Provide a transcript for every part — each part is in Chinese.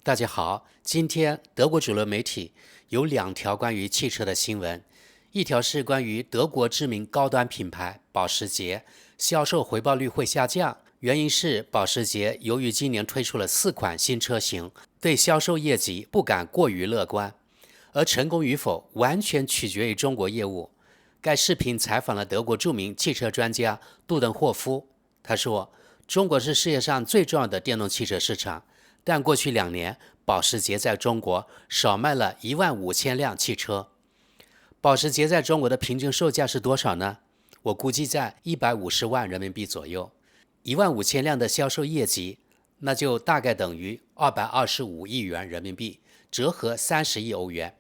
大家好，今天德国主流媒体有2条关于汽车的新闻，一条是关于德国知名高端品牌保时捷销售回报率会下降，原因是保时捷由于今年推出了4款新车型，对销售业绩不敢过于乐观，而成功与否完全取决于中国业务。该视频采访了德国著名汽车专家杜登霍夫，他说，中国是世界上最重要的电动汽车市场，但过去2年，保时捷在中国少卖了15000辆汽车。保时捷在中国的平均售价是多少呢？我估计在150万人民币左右。15000辆的销售业绩，那就大概等于225亿元人民币，折合30亿欧元。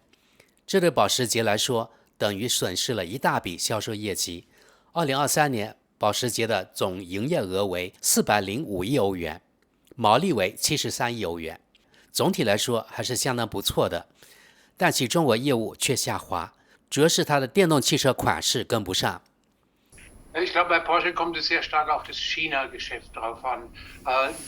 这对保时捷来说，等于损失了一大笔销售业绩。2023年，保时捷的总营业额为405亿欧元，毛利为73亿欧元。总体来说还是相当不错的，但其中国业务却下滑，主要是它的电动汽车款式跟不上。Ich glaube, bei Porsche kommt es sehr stark auf das China-Geschäft drauf an.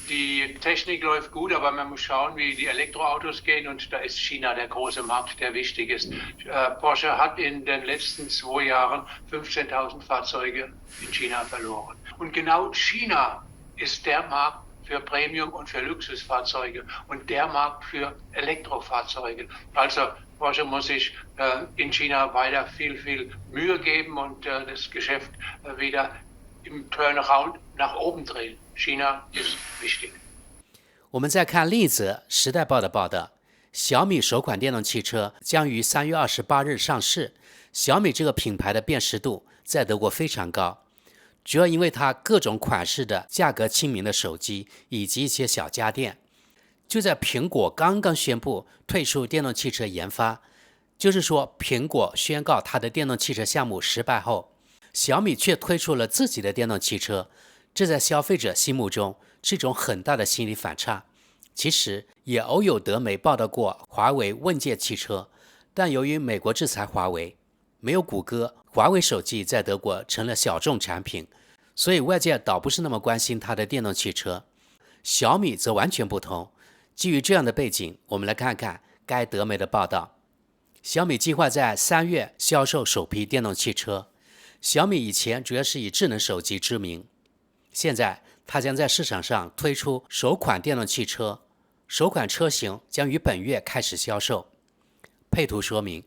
Die Technik läuft gut, aber man muss schauen, wie die Elektroautos gehen, und da ist China der große Markt, der wichtig ist. Porsche hat in den letzten 2 Jahren 15.000 Fahrzeuge in China verloren. Und genau China ist der Markt für Premium- und für Luxusfahrzeuge und der Markt für Elektrofahrzeuge. Also Porsche muss sich in China weiter viel Mühe geben und das Geschäft wieder im Turnaround nach oben drehen. China ist wichtig. 我们再看另一则《时代报》的报道，小米首款电动汽车将于3月28日上市。小米这个品牌的辨识度在德国非常高，主要因为它各种款式的价格亲民的手机以及一些小家电。就在苹果刚刚宣布退出电动汽车研发，就是说苹果宣告它的电动汽车项目失败后，小米却推出了自己的电动汽车，这在消费者心目中是一种很大的心理反差。其实也偶有德媒报道过华为问界汽车，但由于美国制裁华为，没有谷歌，华为手机在德国成了小众产品，所以外界倒不是那么关心它的电动汽车。小米则完全不同。基于这样的背景，我们来看看该德媒的报道。小米计划在3月销售首批电动汽车。小米以前主要是以智能手机知名，现在它将在市场上推出首款电动汽车，首款车型将于本月开始销售。配图说明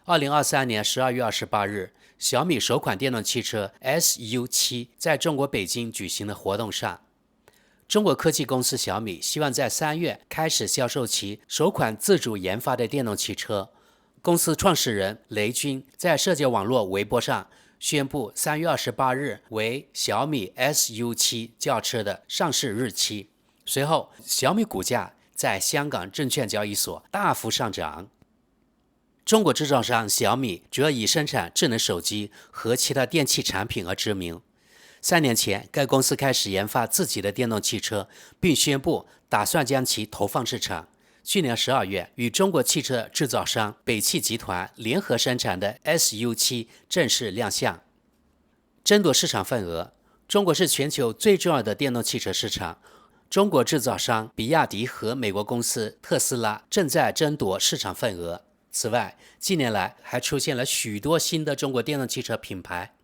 ，2023年12月28日，小米首款电动汽车 SU7 在中国北京举行的活动上，中国科技公司小米希望在3月开始销售其首款自主研发的电动汽车。公司创始人雷军在社交网络微博上宣布3月28日为小米 SU7 轿车的上市日期。随后，小米股价在香港证券交易所大幅上涨。中国制造商小米主要以生产智能手机和其他电器产品而知名。3年前，该公司开始研发自己的电动汽车，并宣布打算将其投放市场。去年12月，与中国汽车制造商北汽集团联合生产的 SU7 正式亮相。争夺市场份额，中国是全球最重要的电动汽车市场。中国制造商比亚迪和美国公司特斯拉正在争夺市场份额。此外，近年来还出现了许多新的中国电动汽车品牌。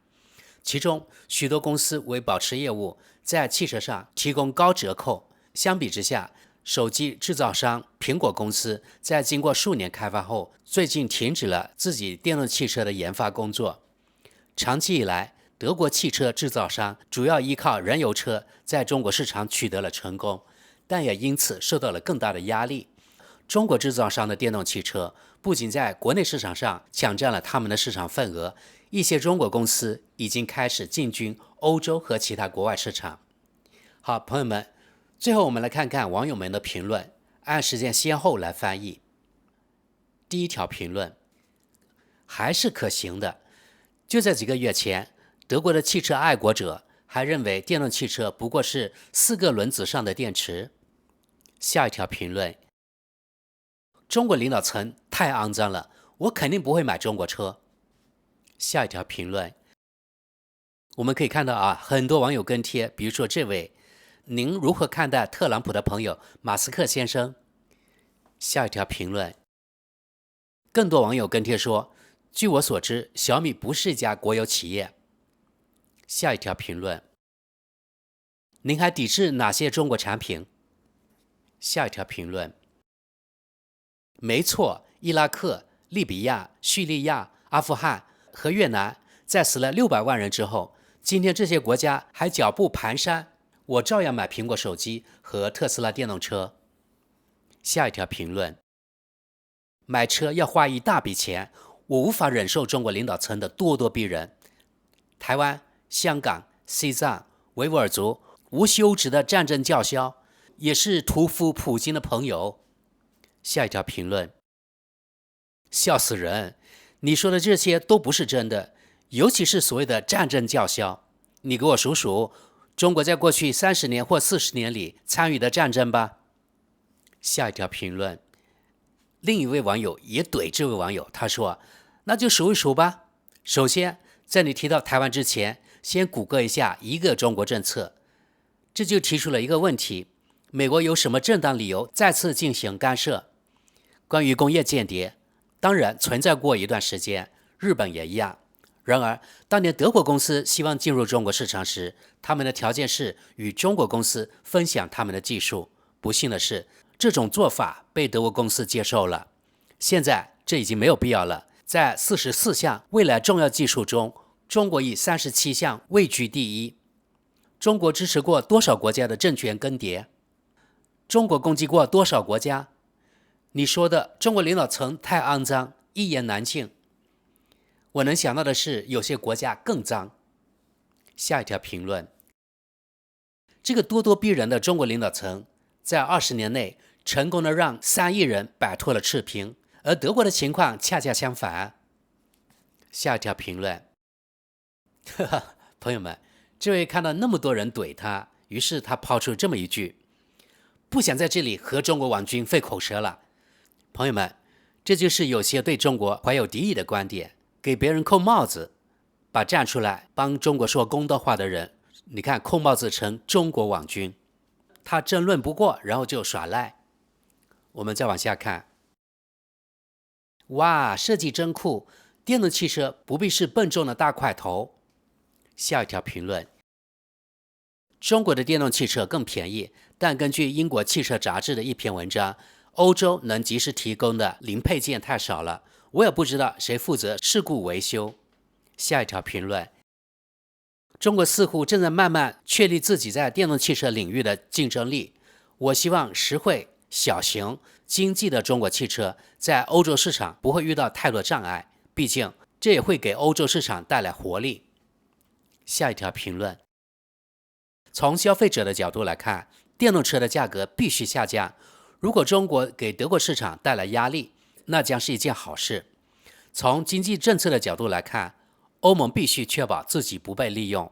其中许多公司为保持业务，在汽车上提供高折扣。相比之下，手机制造商苹果公司在经过数年开发后，最近停止了自己电动汽车的研发工作。长期以来，德国汽车制造商主要依靠燃油车在中国市场取得了成功，但也因此受到了更大的压力。中国制造商的电动汽车不仅在国内市场上抢占了他们的市场份额，一些中国公司已经开始进军欧洲和其他国外市场。好，朋友们，最后我们来看看网友们的评论，按时间先后来翻译。第一条评论，还是可行的。就在几个月前，德国的汽车爱国者还认为电动汽车不过是4个轮子上的电池。下一条评论，中国领导层太肮脏了，我肯定不会买中国车。下一条评论，我们可以看到很多网友跟帖，比如说这位，您如何看待特朗普的朋友马斯克先生？下一条评论，更多网友跟帖说，据我所知，小米不是一家国有企业。下一条评论，您还抵制哪些中国产品？下一条评论，没错，伊拉克、利比亚、叙利亚、阿富汗和越南在死了600万人之后，今天这些国家还脚步蹒跚，我照样买苹果手机和特斯拉电动车。下一条评论，买车要花一大笔钱，我无法忍受中国领导层的咄咄逼人。台湾、香港、西藏、维吾尔族无休止的战争叫嚣，也是屠夫普京的朋友。下一条评论，笑死人，你说的这些都不是真的，尤其是所谓的战争叫嚣。你给我数数中国在过去30年或40年里参与的战争吧。下一条评论，另一位网友也怼这位网友，他说，那就数一数吧。首先，在你提到台湾之前，先谷歌一下一个中国政策。这就提出了一个问题，美国有什么正当理由再次进行干涉？关于工业间谍，当然存在过一段时间，日本也一样。然而，当年德国公司希望进入中国市场时，他们的条件是与中国公司分享他们的技术。不幸的是，这种做法被德国公司接受了。现在这已经没有必要了。在44项未来重要技术中，中国以37项位居第一。中国支持过多少国家的政权更迭？中国攻击过多少国家？你说的中国领导层太肮脏，一言难尽。我能想到的是，有些国家更脏。下一条评论，这个咄咄逼人的中国领导层，在20年内成功的让3亿人摆脱了赤贫，而德国的情况恰恰相反。下一条评论，朋友们，这位看到那么多人怼他，于是他抛出这么一句，不想在这里和中国网军费口舌了。朋友们，这就是有些对中国怀有敌意的观点，给别人扣帽子，把站出来帮中国说公道话的人，你看扣帽子成中国网军，他争论不过，然后就耍赖。我们再往下看，哇，设计真酷，电动汽车不必是笨重的大块头。下一条评论，中国的电动汽车更便宜，但根据英国汽车杂志的一篇文章，欧洲能及时提供的零配件太少了，我也不知道谁负责事故维修。下一条评论，中国似乎正在慢慢确立自己在电动汽车领域的竞争力。我希望实惠、小型、经济的中国汽车在欧洲市场不会遇到太多障碍，毕竟这也会给欧洲市场带来活力。下一条评论，从消费者的角度来看，电动车的价格必须下降。如果中国给德国市场带来压力，那将是一件好事。从经济政策的角度来看，欧盟必须确保自己不被利用。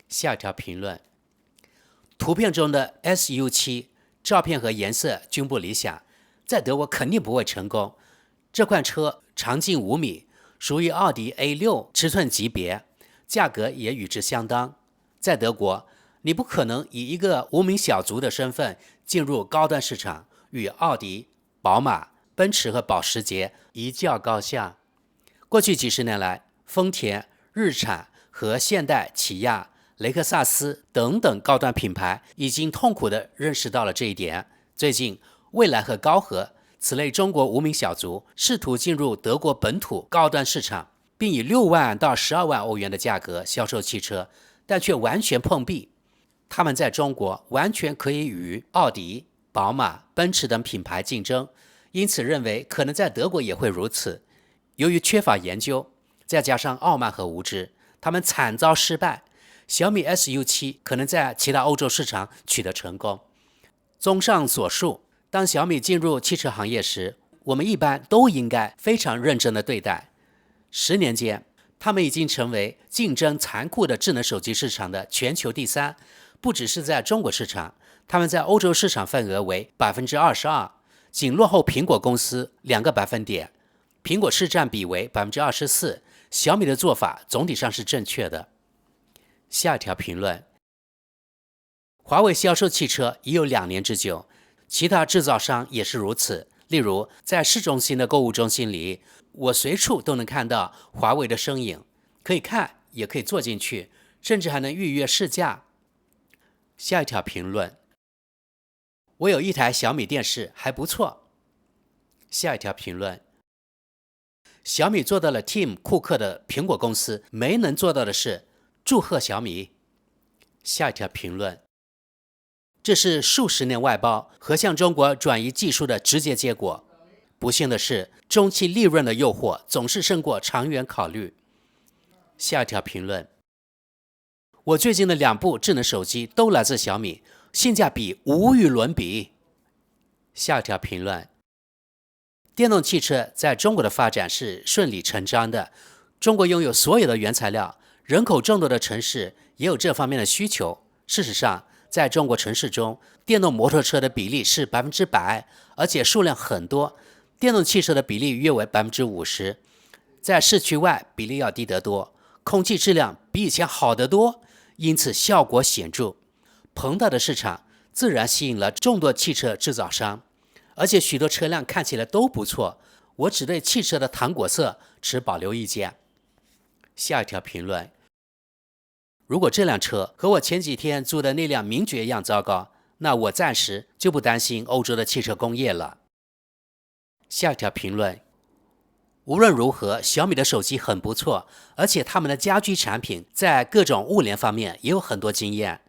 下一条评论，图片中的 SU7 照片和颜色均不理想，在德国肯定不会成功。这款车长径5米，属于奥迪 A6 尺寸级别，价格也与之相当。在德国，你不可能以一个无名小卒的身份进入高端市场，与奥迪、宝马、奔驰和保时捷一较高下。过去几十年来，丰田、日产和现代、起亚、雷克萨斯等等高端品牌已经痛苦地认识到了这一点。最近，蔚来和高和此类中国无名小卒试图进入德国本土高端市场，并以6万到12万欧元的价格销售汽车，但却完全碰壁。他们在中国完全可以与奥迪、宝马、奔驰等品牌竞争，因此认为可能在德国也会如此。由于缺乏研究，再加上傲慢和无知，他们惨遭失败。小米 SU7 可能在其他欧洲市场取得成功。综上所述，当小米进入汽车行业时，我们一般都应该非常认真地对待。10年间，他们已经成为竞争残酷的智能手机市场的全球第3，不只是在中国市场，他们在欧洲市场份额为 22%， 仅落后苹果公司2个百分点，苹果市占比为 24%， 小米的做法总体上是正确的。下一条评论，华为销售汽车已有2年之久，其他制造商也是如此，例如，在市中心的购物中心里，我随处都能看到华为的身影，可以看，也可以坐进去，甚至还能预约试驾。下一条评论，我有一台小米电视，还不错。下一条评论，小米做到了 Tim 库克的苹果公司没能做到的事，祝贺小米。下一条评论，这是数十年外包和向中国转移技术的直接结果。不幸的是，中期利润的诱惑总是胜过长远考虑。下一条评论，我最近的2部智能手机都来自小米，性价比无与伦比。下一条评论，电动汽车在中国的发展是顺理成章的。中国拥有所有的原材料，人口众多的城市也有这方面的需求。事实上，在中国城市中，电动摩托车的比例是100%，而且数量很多，电动汽车的比例约为50%。在市区外，比例要低得多，空气质量比以前好得多，因此效果显著。庞大的市场自然吸引了众多汽车制造商，而且许多车辆看起来都不错。我只对汽车的糖果色持保留意见。下一条评论，如果这辆车和我前几天租的那辆名爵一样糟糕，那我暂时就不担心欧洲的汽车工业了。下一条评论，无论如何，小米的手机很不错，而且他们的家居产品在各种物联方面也有很多经验。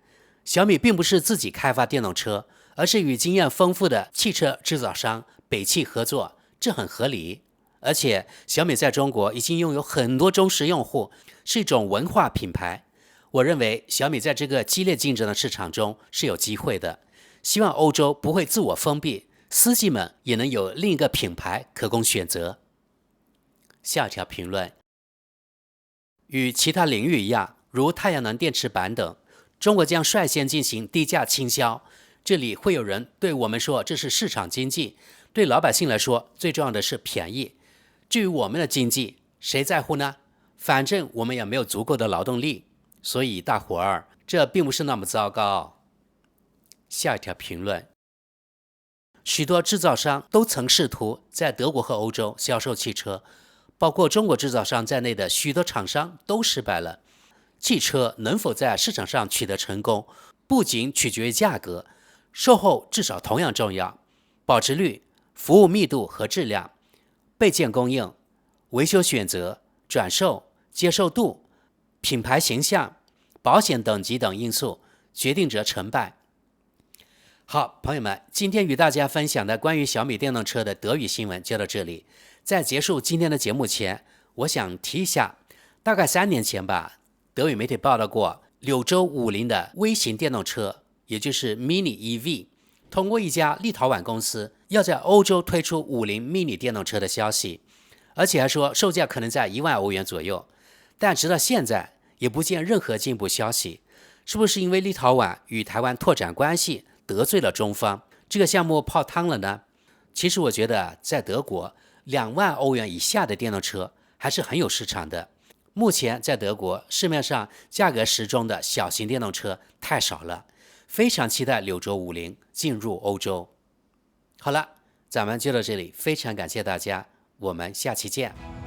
小米并不是自己开发电动车，而是与经验丰富的汽车制造商北汽合作，这很合理。而且小米在中国已经拥有很多忠实用户，是一种文化品牌。我认为小米在这个激烈竞争的市场中是有机会的。希望欧洲不会自我封闭，司机们也能有另一个品牌可供选择。下一条评论，与其他领域一样，如太阳能电池板等，中国将率先进行低价倾销。这里会有人对我们说这是市场经济，对老百姓来说最重要的是便宜。至于我们的经济，谁在乎呢？反正我们也没有足够的劳动力，所以大伙儿，这并不是那么糟糕。下一条评论，许多制造商都曾试图在德国和欧洲销售汽车，包括中国制造商在内的许多厂商都失败了。汽车能否在市场上取得成功，不仅取决于价格，售后至少同样重要。保值率、服务密度和质量、备件供应、维修选择、转售、接受度、品牌形象、保险等级等因素决定着成败。好，朋友们，今天与大家分享的关于小米电动车的德语新闻就到这里。在结束今天的节目前，我想提一下，大概3年前吧，德语媒体报道过柳州50的微型电动车，也就是 Mini EV， 通过一家立陶宛公司要在欧洲推出50 Mini 电动车的消息，而且还说售价可能在1万欧元左右。但直到现在也不见任何进一步消息，是不是因为立陶宛与台湾拓展关系得罪了中方，这个项目泡汤了呢？其实我觉得在德国2万欧元以下的电动车还是很有市场的。目前在德国市面上价格适中的小型电动车太少了，非常期待柳州50进入欧洲。好了，咱们就到这里，非常感谢大家，我们下期见。